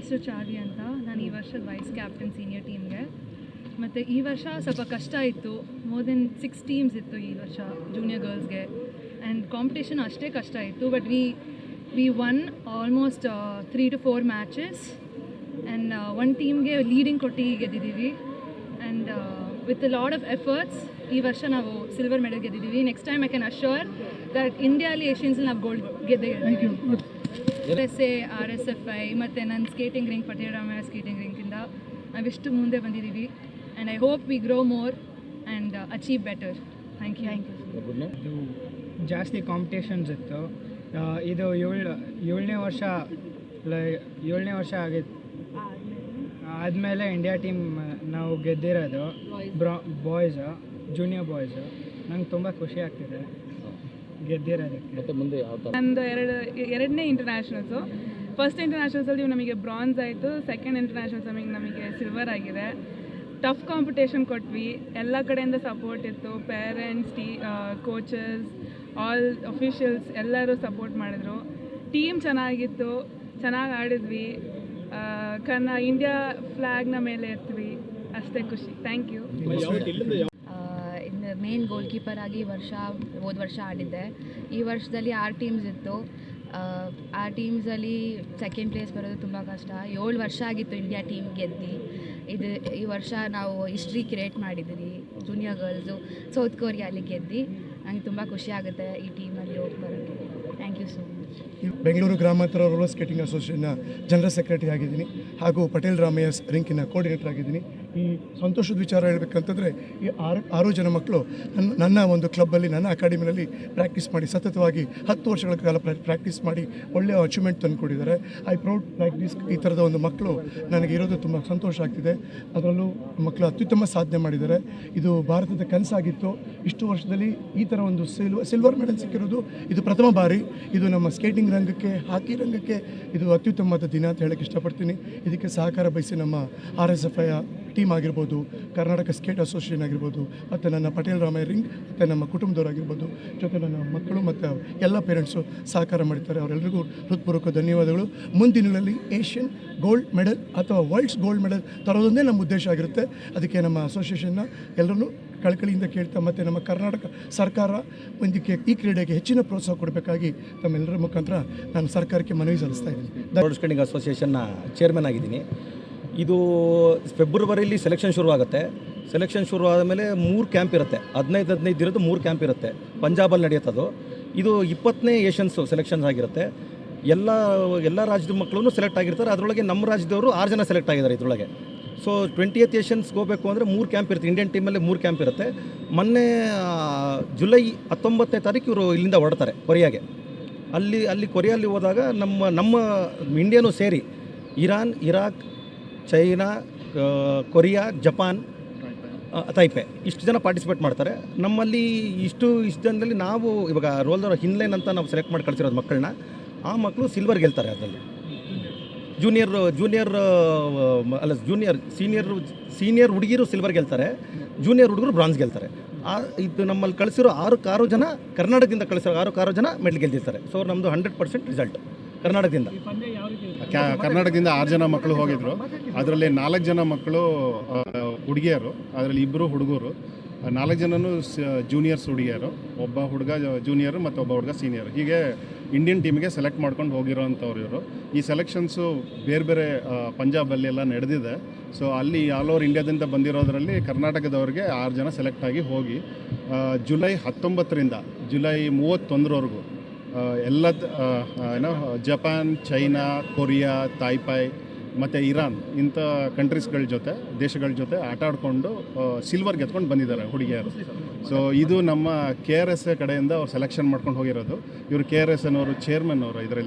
ಹೆಸರು ಚಾರ್ಲಿ ಅಂತ. ನಾನು ಈ ವರ್ಷದ ವೈಸ್ ಕ್ಯಾಪ್ಟನ್ ಸೀನಿಯರ್ ಟೀಮ್ಗೆ. ಮತ್ತು ಈ ವರ್ಷ ಸ್ವಲ್ಪ ಕಷ್ಟ ಇತ್ತು. ಮೋರ್ ದೆನ್ 6 ಟೀಮ್ಸ್ ಇತ್ತು ಈ ವರ್ಷ ಜೂನಿಯರ್ ಗರ್ಲ್ಸ್ಗೆ. ಆ್ಯಂಡ್ ಕಾಂಪಿಟೇಷನ್ ಅಷ್ಟೇ ಕಷ್ಟ ಇತ್ತು. But we won almost 3 to 4 matches. And ಒಂದು ಟೀಮ್ಗೆ ಲೀಡಿಂಗ್ ಕೊಟ್ಟು ಗೆದ್ದಿದ್ದೀವಿ. And with a lot of efforts ಈ ವರ್ಷ ನಾವು ಸಿಲ್ವರ್ ಮೆಡಲ್ ಗೆದ್ದಿದ್ದೀವಿ. Next time I can assure that ಇಂಡಿಯಾಲಿ ಏಷ್ಯನ್ಸಲ್ಲಿ ನಾವು ಗೋಲ್ಡ್ ಗೆದ್ದಿದ್ದೀವಿ. USA, RSFI ಮತ್ತು ನನ್ನ skating ring Patel Ramaiah skating ರಿಂಗಿಂದ ನಾವಿಷ್ಟು ಮುಂದೆ ಬಂದಿದ್ದೀವಿ. And I hope we grow more and achieve better. Thank you. ಇದು ಜಾಸ್ತಿ ಕಾಂಪಿಟೇಷನ್ಸ್ ಇತ್ತು. ಇದು ಏಳನೇ ವರ್ಷ ಆಗಿತ್ತು. ಆದಮೇಲೆ ಇಂಡಿಯಾ ಟೀಮ್ ನಾವು ಗೆದ್ದಿರೋದು ಬಾಯ್ಸು, ಜೂನಿಯರ್ ಬಾಯ್ಸು. ನಂಗೆ ತುಂಬ ಖುಷಿ ಆಗ್ತಿದೆ ಗೆದ್ದಿರೋದಕ್ಕೆ. ಮತ್ತು ಮುಂದೆ ಯಾವ ಥರ? ನಂದು ಎರಡನೇ ಇಂಟರ್ನ್ಯಾಷನಲ್ಸು. ಫಸ್ಟ್ ಇಂಟರ್ನ್ಯಾಷನಲ್ಸಲ್ಲಿ ನಮಗೆ ಬ್ರಾನ್ಸ್ ಆಯಿತು. ಸೆಕೆಂಡ್ ಇಂಟರ್ನ್ಯಾಷನಲ್ಸ್ ನಮಗೆ ಸಿಲ್ವರ್ ಆಗಿದೆ. ಟಫ್ ಕಾಂಪಿಟೇಷನ್ ಕೊಟ್ವಿ. ಎಲ್ಲ ಕಡೆಯಿಂದ ಸಪೋರ್ಟ್ ಇತ್ತು. ಪೇರೆಂಟ್ಸ್, ಕೋಚಸ್, ಆಲ್ ಅಫಿಷಿಯಲ್ಸ್ ಎಲ್ಲರೂ ಸಪೋರ್ಟ್ ಮಾಡಿದ್ರು. ಟೀಮ್ ಚೆನ್ನಾಗಿತ್ತು, ಚೆನ್ನಾಗಿ ಆಡಿದ್ವಿ. ಇಂಡಿಯಾ ಫ್ಲ್ಯಾಗ್ನ ಮೇಲೆ ಎತ್ವಿ. ಅಷ್ಟೇ ಖುಷಿ. Thank you. Main goalkeeper ಆಗಿ ಹೋದ ವರ್ಷ ಆಡಿದ್ದೆ. ಈ ವರ್ಷದಲ್ಲಿ 6 ಟೀಮ್ಸ್ ಇತ್ತು. 6 ಟೀಮ್ಸಲ್ಲಿ ಸೆಕೆಂಡ್ ಪ್ಲೇಸ್ ಬರೋದು ತುಂಬ ಕಷ್ಟ. 7 ವರ್ಷ ಆಗಿತ್ತು ಇಂಡಿಯಾ ಟೀಮ್ ಗೆದ್ದು. ಈ ವರ್ಷ ನಾವು ಹಿಸ್ಟ್ರಿ ಕ್ರಿಯೇಟ್ ಮಾಡಿದ್ದೀವಿ. ಜೂನಿಯರ್ ಗರ್ಲ್ಸು ಸೌತ್ ಕೊರಿಯಲ್ಲಿ ಗೆದ್ದು. ನಂಗೆ ತುಂಬ ಖುಷಿ ಆಗುತ್ತೆ ಈ ಟೀಮಲ್ಲಿ ಹೋಗಿ ಬರೋಕ್ಕೆ. Thank you so much. Bengaluru ಗ್ರಾಮಾಂತರ ರೋಲರ್ ಸ್ಕೇಟಿಂಗ್ ಅಸೋಸಿಯೇಷನ್ನ ಜನರಲ್ ಸೆಕ್ರೆಟರಿ ಆಗಿದ್ದೀನಿ, ಹಾಗೂ ಪಟೇಲ್ ರಾಮಯ್ಯ ರಿಂಕಿನ ಕೋರ್ಡಿನೇಟರ್ ಆಗಿದ್ದೀನಿ. ಈ ಸಂತೋಷದ ವಿಚಾರ ಹೇಳಬೇಕಂತಂದರೆ, ಈ 6 ಜನ ಮಕ್ಕಳು ನನ್ನ ಒಂದು ಕ್ಲಬ್ಬಲ್ಲಿ, ನನ್ನ ಅಕಾಡೆಮಿನಲ್ಲಿ ಪ್ರಾಕ್ಟೀಸ್ ಮಾಡಿ ಸತತವಾಗಿ 10 ವರ್ಷಗಳ ಕಾಲ ಪ್ರಾಕ್ಟೀಸ್ ಮಾಡಿ ಒಳ್ಳೆಯ ಅಚೀವ್ಮೆಂಟ್ ತಂದುಕೊಟ್ಟಿದ್ದಾರೆ. I proud like this. ಈ ಥರದ ಒಂದು ಮಕ್ಕಳು ನನಗೆ ಇರೋದು ತುಂಬ ಸಂತೋಷ ಆಗ್ತಿದೆ. ಅದರಲ್ಲೂ ಮಕ್ಕಳು ಅತ್ಯುತ್ತಮ ಸಾಧನೆ ಮಾಡಿದ್ದಾರೆ. ಇದು ಭಾರತದ ಕನಸಾಗಿತ್ತು. ಇಷ್ಟು ವರ್ಷದಲ್ಲಿ ಈ ಥರ ಒಂದು ಸಿಲ್ವರ್ ಮೆಡಲ್ ಸಿಕ್ಕಿರೋದು ಇದು ಪ್ರಥಮ ಬಾರಿ. ಇದು ನಮ್ಮ ಸ್ಕೇಟಿಂಗ್ ರಂಗಕ್ಕೆ, ಹಾಕಿ ರಂಗಕ್ಕೆ ಇದು ಅತ್ಯುತ್ತಮವಾದ ದಿನ ಅಂತ ಹೇಳಕ್ಕೆ ಇಷ್ಟಪಡ್ತೀನಿ. ಇದಕ್ಕೆ ಸಹಕಾರ ಬಯಸಿ ನಮ್ಮ RSFI ಟೀಮ್ ಆಗಿರ್ಬೋದು, ಕರ್ನಾಟಕ ಸ್ಕೇಟ್ ಅಸೋಸಿಯೇಷನ್ ಆಗಿರ್ಬೋದು, ಮತ್ತು ನನ್ನ ಪಟೇಲ್ ರಾಮಯ್ಯ ರಿಂಗ್ ಮತ್ತು ನಮ್ಮ ಕುಟುಂಬದವರಾಗಿರ್ಬೋದು, ಜೊತೆ ನನ್ನ ಮಕ್ಕಳು ಮತ್ತು ಎಲ್ಲ ಪೇರೆಂಟ್ಸು ಸಹಕಾರ ಮಾಡ್ತಾರೆ. ಅವರೆಲ್ಲರಿಗೂ ಹೃತ್ಪೂರ್ವಕ ಧನ್ಯವಾದಗಳು. ಮುಂದಿನಗಳಲ್ಲಿ ಏಷ್ಯನ್ ಗೋಲ್ಡ್ ಮೆಡಲ್ ಅಥವಾ ವರ್ಲ್ಡ್ಸ್ ಗೋಲ್ಡ್ ಮೆಡಲ್ ತರೋದೊಂದೇ ನಮ್ಮ ಉದ್ದೇಶ ಆಗಿರುತ್ತೆ. ಅದಕ್ಕೆ ನಮ್ಮ ಅಸೋಸಿಯೇಷನ್ನ ಎಲ್ಲರನ್ನೂ ಕಳಕಳಿಯಿಂದ ಕೇಳ್ತಾ, ಮತ್ತು ನಮ್ಮ ಕರ್ನಾಟಕ ಸರ್ಕಾರ ಈ ಕ್ರೀಡೆಗೆ ಹೆಚ್ಚಿನ ಪ್ರೋತ್ಸಾಹ ಕೊಡಬೇಕಾಗಿ ತಮ್ಮೆಲ್ಲರ ಮುಖಾಂತರ ನಾನು ಸರ್ಕಾರಕ್ಕೆ ಮನವಿ ಸಲ್ಲಿಸ್ತಾ ಇದ್ದೀನಿ. ರೋಲರ್ ಸ್ಕೇಟಿಂಗ್ ಅಸೋಸಿಯೇಷನ್ನ ಚೇರ್ಮನ್ ಆಗಿದ್ದೀನಿ. ಇದು ಫೆಬ್ರವರಿಯಲ್ಲಿ ಸೆಲೆಕ್ಷನ್ ಶುರುವಾಗುತ್ತೆ. ಸೆಲೆಕ್ಷನ್ ಶುರು ಆದಮೇಲೆ 3 ಕ್ಯಾಂಪ್ ಇರುತ್ತೆ. 15 ದಿನದ್ದು 3 ಕ್ಯಾಂಪ್ ಇರುತ್ತೆ. ಪಂಜಾಬಲ್ಲಿ ನಡೆಯುತ್ತದು. ಇದು 20ನೇ ಏಷ್ಯನ್ಸು ಸೆಲೆಕ್ಷನ್ಸ್ ಆಗಿರುತ್ತೆ. ಎಲ್ಲ ರಾಜ್ಯದ ಮಕ್ಕಳು ಸೆಲೆಕ್ಟ್ ಆಗಿರ್ತಾರೆ. ಅದರೊಳಗೆ ನಮ್ಮ ರಾಜ್ಯದವರು 6 ಜನ ಸೆಲೆಕ್ಟ್ ಆಗಿದ್ದಾರೆ ಇದರೊಳಗೆ. ಸೊ 20th ಏಷ್ಯನ್ಸ್ಗೆ ಹೋಗಬೇಕು ಅಂದರೆ 3 ಕ್ಯಾಂಪ್ ಇರುತ್ತೆ. ಇಂಡಿಯನ್ ಟೀಮಲ್ಲಿ 3 ಕ್ಯಾಂಪ್ ಇರುತ್ತೆ. ಮೊನ್ನೆ ಜುಲೈ 19ನೇ ತಾರೀಕು ಇವರು ಇಲ್ಲಿಂದ ಹೊರಡ್ತಾರೆ ಕೊರಿಯಾಗೆ. ಅಲ್ಲಿ ಕೊರಿಯಲ್ಲಿ ಹೋದಾಗ ನಮ್ಮ ಇಂಡಿಯನು ಸೇರಿ Iran, Iraq, China, Korea, Japan, Taipei ಇಷ್ಟು ಜನ ಪಾರ್ಟಿಸಿಪೇಟ್ ಮಾಡ್ತಾರೆ. ನಮ್ಮಲ್ಲಿ ಇಷ್ಟು ಜನದಲ್ಲಿ ನಾವು ಇವಾಗ ರೋಲರ್ ಹಿನ್ಲೈನ್ ಅಂತ ನಾವು ಸೆಲೆಕ್ಟ್ ಮಾಡಿ ಕಳಿಸಿರೋದು ಮಕ್ಕಳನ್ನ. ಆ ಮಕ್ಕಳು ಸಿಲ್ವರ್ ಗೆಲ್ತಾರೆ. ಅದರಲ್ಲಿ ಸೀನಿಯರ್ ಹುಡುಗಿರು ಸಿಲ್ವರ್ ಗೆಲ್ತಾರೆ, ಜೂನಿಯರ್ ಹುಡುಗರು ಬ್ರಾನ್ಸ್ ಗೆಲ್ತಾರೆ. ಇದು ನಮ್ಮಲ್ಲಿ ಕಳಿಸಿರೋ 6 ಜನ ಕರ್ನಾಟಕದಿಂದ ಕಳಿಸಿರೋ 6 ಜನ ಮೆಡಲ್ ಗೆದ್ದಿರ್ತಾರೆ. ಸೊ ನಮ್ಮದು 100% ರಿಸಲ್ಟ್ ಕರ್ನಾಟಕದಿಂದ. ಕರ್ನಾಟಕದಿಂದ 6 ಜನ ಮಕ್ಕಳು ಹೋಗಿದ್ರು. ಅದರಲ್ಲಿ 4 ಜನ ಮಕ್ಕಳು ಹುಡುಗಿಯರು, ಅದರಲ್ಲಿ 2 ಹುಡುಗರು. 4 ಜನನು ಜೂನಿಯರ್ಸ್ ಹುಡುಗಿಯರು, ಒಬ್ಬ ಹುಡುಗ ಜೂನಿಯರು ಮತ್ತು ಒಬ್ಬ ಹುಡುಗ ಸೀನಿಯರ್. ಹೀಗೆ ಇಂಡಿಯನ್ ಟೀಮಿಗೆ ಸೆಲೆಕ್ಟ್ ಮಾಡ್ಕೊಂಡು ಹೋಗಿರೋವಂಥವ್ರು ಇವರು. ಈ ಸೆಲೆಕ್ಷನ್ಸು ಬೇರೆ ಪಂಜಾಬಲ್ಲಿ ಎಲ್ಲ ನಡೆದಿದೆ. ಸೊ ಅಲ್ಲಿ ಆಲ್ ಓವರ್ ಇಂಡಿಯಾದಿಂದ ಬಂದಿರೋದ್ರಲ್ಲಿ ಕರ್ನಾಟಕದವ್ರಿಗೆ 6 ಜನ ಸೆಲೆಕ್ಟ್ ಆಗಿ ಹೋಗಿ ಜುಲೈ 19ರಿಂದ ಜುಲೈ 31ರವರೆಗೂ ಜಪಾನ್, ಚೈನಾ, ಕೊರಿಯಾ, ತಾಯ್ಪೈ ಮತ್ತು ಇರಾನ್ ಇಂಥ ದೇಶಗಳ ಜೊತೆ ಆಟ ಆಡಿಕೊಂಡು ಸಿಲ್ವರ್ ಗೆದ್ಕೊಂಡು ಬಂದಿದ್ದಾರೆ ಹುಡುಗಿಯರು. ಸೊ ಇದು ನಮ್ಮ KRSA ಕಡೆಯಿಂದ ಅವ್ರು ಸೆಲೆಕ್ಷನ್ ಮಾಡ್ಕೊಂಡು ಹೋಗಿರೋದು. ಇವರು KRSA ಚೇರ್ಮನ್ ಅವರು ಇದರಲ್ಲಿ.